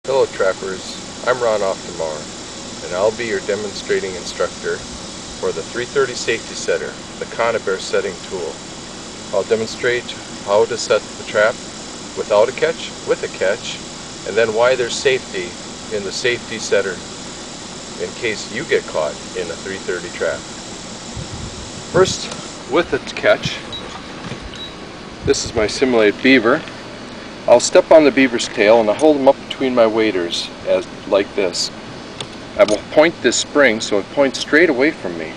Hello trappers, I'm Ron Offenbauer, and I'll be your demonstrating instructor for the 330 Safety Setter, the Conibear setting tool. I'll demonstrate how to set the trap without a catch, with a catch, and then why there's safety in the safety setter in case you get caught in a 330 trap. First, with a catch, this is my simulated beaver. I'll step on the beaver's tail and I'll hold him up between my waders like this. I will point this spring so it points straight away from me.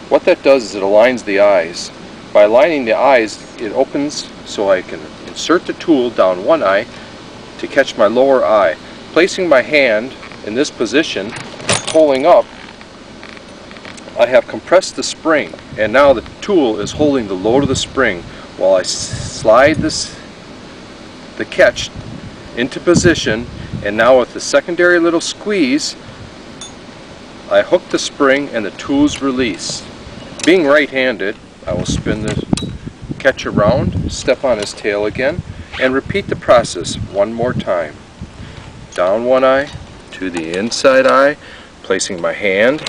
What that does is it aligns the eyes. By aligning the eyes, it opens so I can insert the tool down one eye to catch my lower eye. Placing my hand in this position, pulling up, I have compressed the spring, and now the tool is holding the load of the spring while I slide the catch into position, and now with the secondary little squeeze I hook the spring and the tool's release. Being right-handed, I will spin the catch around, step on his tail again, and repeat the process one more time. Down one eye to the inside eye, placing my hand,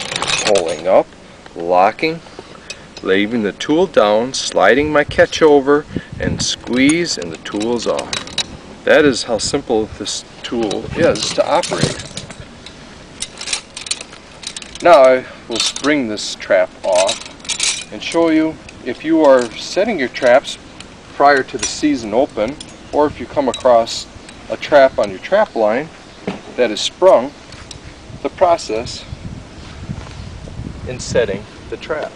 pulling up, locking, leaving the tool down, sliding my catch over, and squeeze, and the tool's off. That is how simple this tool is to operate. Now I will spring this trap off and show you, if you are setting your traps prior to the season open, or if you come across a trap on your trap line that is sprung, the process in setting the trap.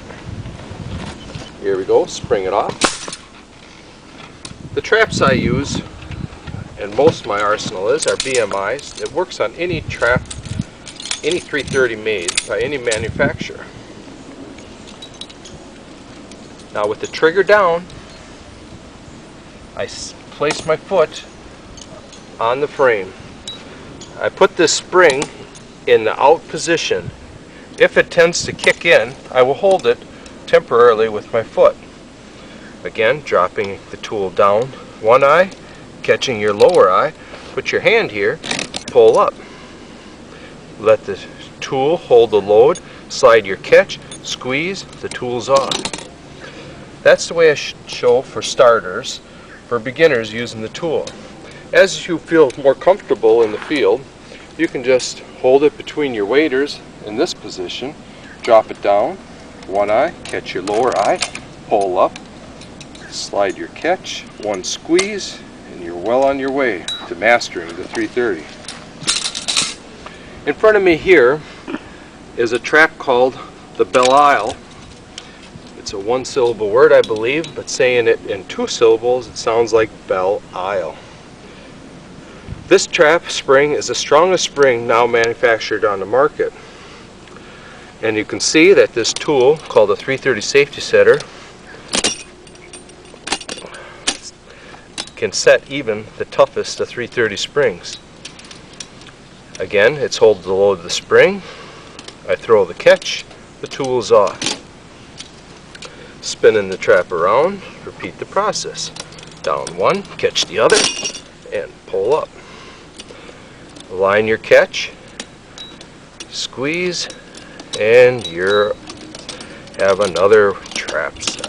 Here we go, spring it off. The traps I use, and most of my arsenal are BMIs. It works on any trap, any 330 made by any manufacturer. Now with the trigger down, I place my foot on the frame. I put this spring in the out position. If it tends to kick in, I will hold it temporarily with my foot. Again, dropping the tool down one eye, catching your lower eye, put your hand here, pull up. Let the tool hold the load, slide your catch, squeeze, the tool's off. That's the way I show for starters, for beginners using the tool. As you feel more comfortable in the field, you can just hold it between your waders in this position, drop it down, one eye, catch your lower eye, pull up, slide your catch, one squeeze, and you're well on your way to mastering the 330. In front of me here is a trap called the Belle Isle. It's a one-syllable word, I believe, but saying it in two syllables, it sounds like Belle Isle. This trap spring is the strongest spring now manufactured on the market. And you can see that this tool, called the 330 Safety Setter, can set even the toughest of 330 springs. Again, it's hold the load of the spring, I throw the catch, the tool is off. Spinning the trap around, repeat the process. Down one, catch the other, and pull up. Align your catch, squeeze, and you have another trap set.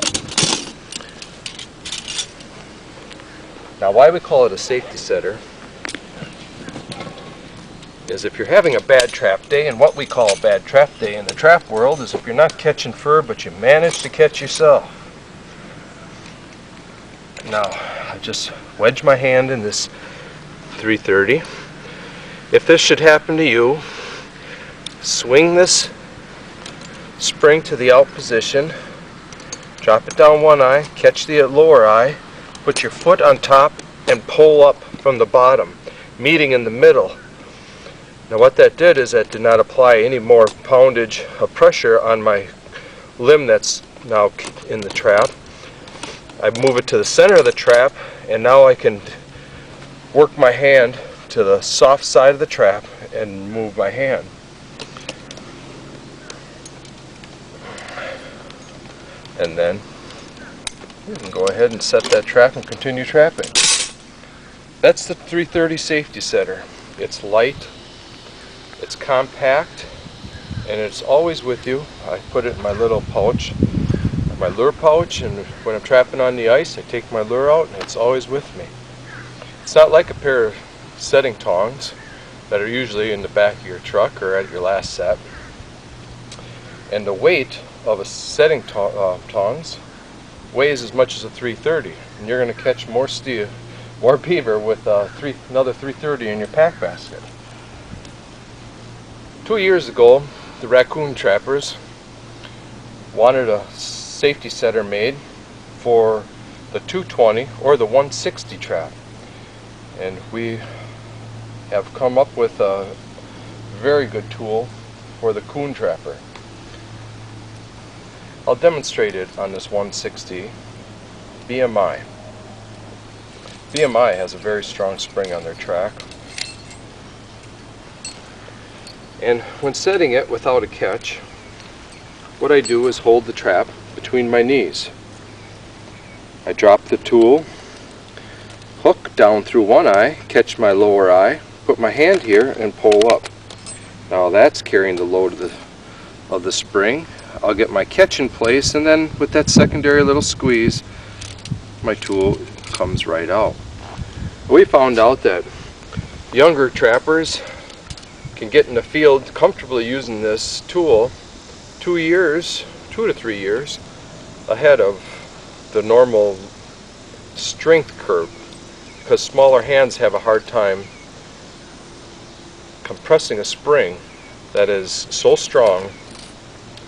Now why we call it a safety setter is if you're having a bad trap day, and what we call a bad trap day in the trap world is if you're not catching fur but you manage to catch yourself. Now I just wedge my hand in this 330. If this should happen to you, swing this spring to the out position, drop it down one eye, catch the lower eye, put your foot on top and pull up from the bottom, meeting in the middle. Now what that did is that did not apply any more poundage of pressure on my limb that's now in the trap. I move it to the center of the trap, and now I can work my hand to the soft side of the trap and move my hand. And then you can go ahead and set that trap and continue trapping. That's the 330 Safety Setter. It's light, it's compact, and it's always with you. I put it in my little pouch, my lure pouch, and when I'm trapping on the ice, I take my lure out and it's always with me. It's not like a pair of setting tongs that are usually in the back of your truck or at your last set. And the weight of a setting tongs weighs as much as a 330, and you're going to catch more beaver with another 330 in your pack basket. 2 years ago, the raccoon trappers wanted a safety setter made for the 220 or the 160 trap, and we have come up with a very good tool for the coon trapper. I'll demonstrate it on this 160 BMI. BMI has a very strong spring on their track, and when setting it without a catch, what I do is hold the trap between my knees. I drop the tool, hook down through one eye, catch my lower eye, put my hand here and pull up. Now that's carrying the load of the spring. I'll get my catch in place, and then with that secondary little squeeze, my tool comes right out. We found out that younger trappers can get in the field comfortably using this tool 2 to 3 years ahead of the normal strength curve, because smaller hands have a hard time compressing a spring that is so strong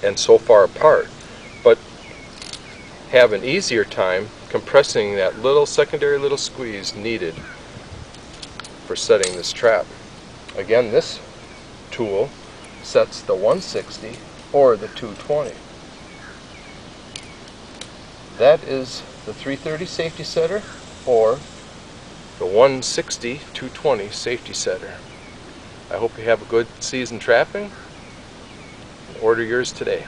and so far apart, but have an easier time compressing that little secondary little squeeze needed for setting this trap. Again, this tool sets the 160 or the 220. That is the 330 safety setter or the 160 220 safety setter. I hope you have a good season trapping. Order yours today.